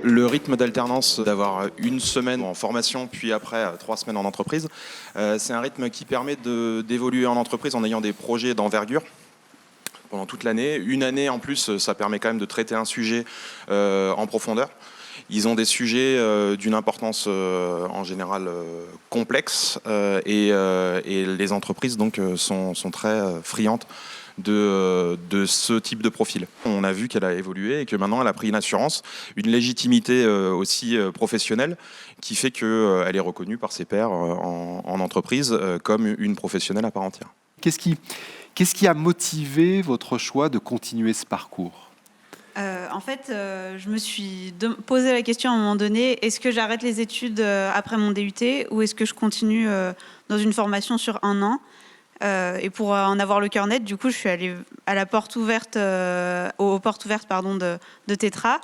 Le rythme d'alternance, d'avoir une semaine en formation, puis après 3 semaines en entreprise, c'est un rythme qui permet d'évoluer en entreprise en ayant des projets d'envergure pendant toute l'année. Une année en plus, ça permet quand même de traiter un sujet en profondeur. Ils ont des sujets d'une importance en général complexe et les entreprises donc sont très friandes de ce type de profil. On a vu qu'elle a évolué et que maintenant elle a pris une assurance, une légitimité aussi professionnelle qui fait qu'elle est reconnue par ses pairs en entreprise comme une professionnelle à part entière. Qu'est-ce qui a motivé votre choix de continuer ce parcours ? En fait, je me suis posé la question à un moment donné, est-ce que j'arrête les études après mon DUT ou est-ce que je continue dans une formation sur 1 an ? Et pour en avoir le cœur net, du coup, je suis allée à la porte ouverte, aux portes ouvertes de Tetra.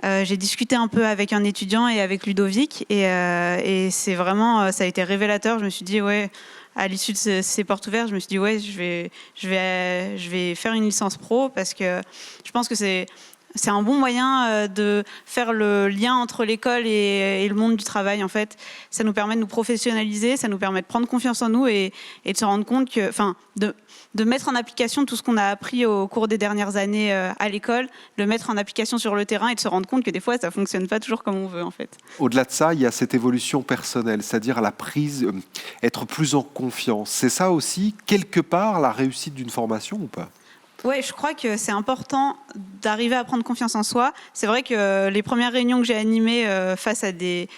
J'ai discuté un peu avec un étudiant et avec Ludovic et c'est vraiment, ça a été révélateur. Je me suis dit, ouais, à l'issue de ces portes ouvertes, je me suis dit, ouais, je vais faire une licence pro parce que je pense que c'est un bon moyen de faire le lien entre l'école et le monde du travail. En fait, ça nous permet de nous professionnaliser, ça nous permet de prendre confiance en nous et de se rendre compte que, de mettre en application tout ce qu'on a appris au cours des dernières années à l'école, de le mettre en application sur le terrain et de se rendre compte que des fois, ça fonctionne pas toujours comme on veut, en fait. Au-delà de ça, il y a cette évolution personnelle, c'est-à-dire la prise, être plus en confiance. C'est ça aussi, quelque part, la réussite d'une formation ou pas ? Oui, je crois que c'est important d'arriver à prendre confiance en soi. C'est vrai que les premières réunions que j'ai animées face à des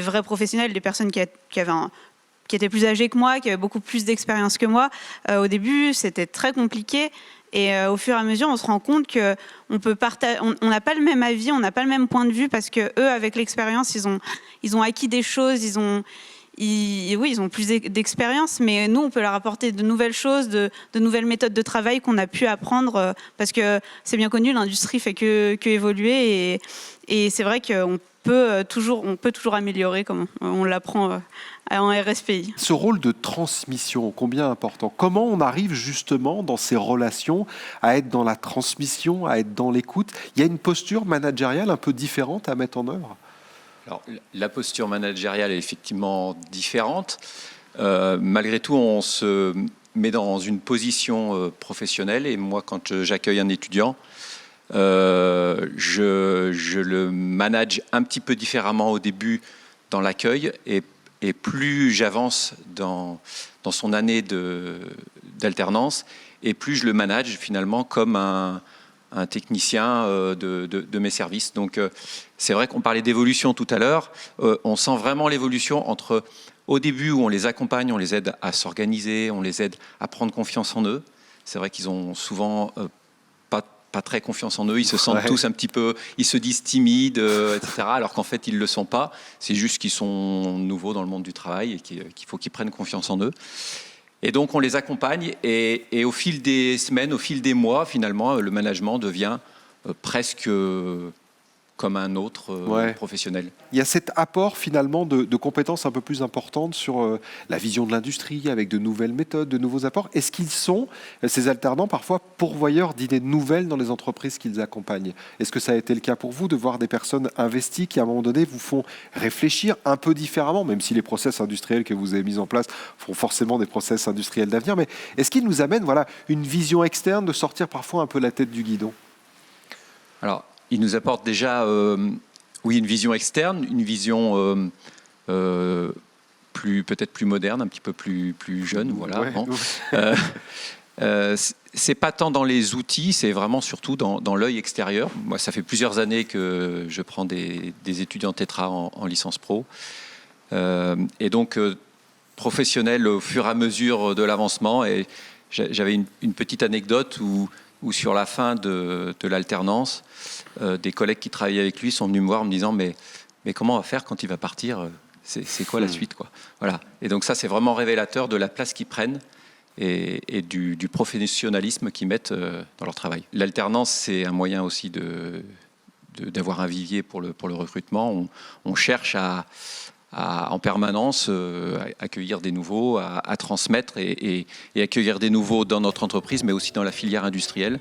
vrais professionnels, des personnes qui étaient plus âgées que moi, qui avaient beaucoup plus d'expérience que moi, au début, c'était très compliqué. Et au fur et à mesure, on se rend compte qu'on peut on n'a pas le même avis, on n'a pas le même point de vue parce que eux, avec l'expérience, ils ont acquis des choses, ils ont plus d'expérience, mais nous, on peut leur apporter de nouvelles choses, de nouvelles méthodes de travail qu'on a pu apprendre, parce que c'est bien connu, l'industrie fait que évoluer, et c'est vrai qu'on peut toujours améliorer, comme on l'apprend en RSPI. Ce rôle de transmission, combien important ? Comment on arrive justement dans ces relations à être dans la transmission, à être dans l'écoute ? Il y a une posture managériale un peu différente à mettre en œuvre ? Alors, la posture managériale est effectivement différente. Malgré tout, on se met dans une position professionnelle. Et moi, quand j'accueille un étudiant, je le manage un petit peu différemment au début dans l'accueil. Et plus j'avance dans son année d'alternance, et plus je le manage finalement comme un technicien de mes services. Donc c'est vrai qu'on parlait d'évolution tout à l'heure. On sent vraiment l'évolution entre au début où on les accompagne, on les aide à s'organiser, on les aide à prendre confiance en eux. C'est vrai qu'ils ont souvent pas très confiance en eux, ils se sentent tous un petit peu, ils se disent timides, etc. Alors qu'en fait ils ne le sont pas. C'est juste qu'ils sont nouveaux dans le monde du travail et qu'il faut qu'ils prennent confiance en eux. Et donc on les accompagne et au fil des semaines, au fil des mois, finalement, le management devient presque comme un autre professionnel. Il y a cet apport finalement de compétences un peu plus importantes sur la vision de l'industrie, avec de nouvelles méthodes, de nouveaux apports. Est-ce qu'ils sont, ces alternants, parfois pourvoyeurs d'idées nouvelles dans les entreprises qu'ils accompagnent ? Est-ce que ça a été le cas pour vous, de voir des personnes investies qui, à un moment donné, vous font réfléchir un peu différemment, même si les process industriels que vous avez mis en place font forcément des process industriels d'avenir, mais est-ce qu'ils nous amènent une vision externe, de sortir parfois un peu la tête du guidon ? Alors, il nous apporte déjà une vision externe, une vision peut-être plus moderne, un petit peu plus jeune. Voilà. Ouais. Bon. C'est pas tant dans les outils, c'est vraiment surtout dans l'œil extérieur. Moi, ça fait plusieurs années que je prends des étudiants Tetra en licence pro. Et donc, professionnel au fur et à mesure de l'avancement. Et j'avais une petite anecdote où sur la fin de l'alternance, des collègues qui travaillaient avec lui sont venus me voir en me disant mais comment on va faire quand il va partir ? C'est quoi la suite, quoi ? Voilà. Et donc ça, c'est vraiment révélateur de la place qu'ils prennent et du professionnalisme qu'ils mettent dans leur travail. L'alternance, c'est un moyen aussi d'avoir un vivier pour le recrutement. On cherche à en permanence accueillir des nouveaux, à transmettre et accueillir des nouveaux dans notre entreprise, mais aussi dans la filière industrielle.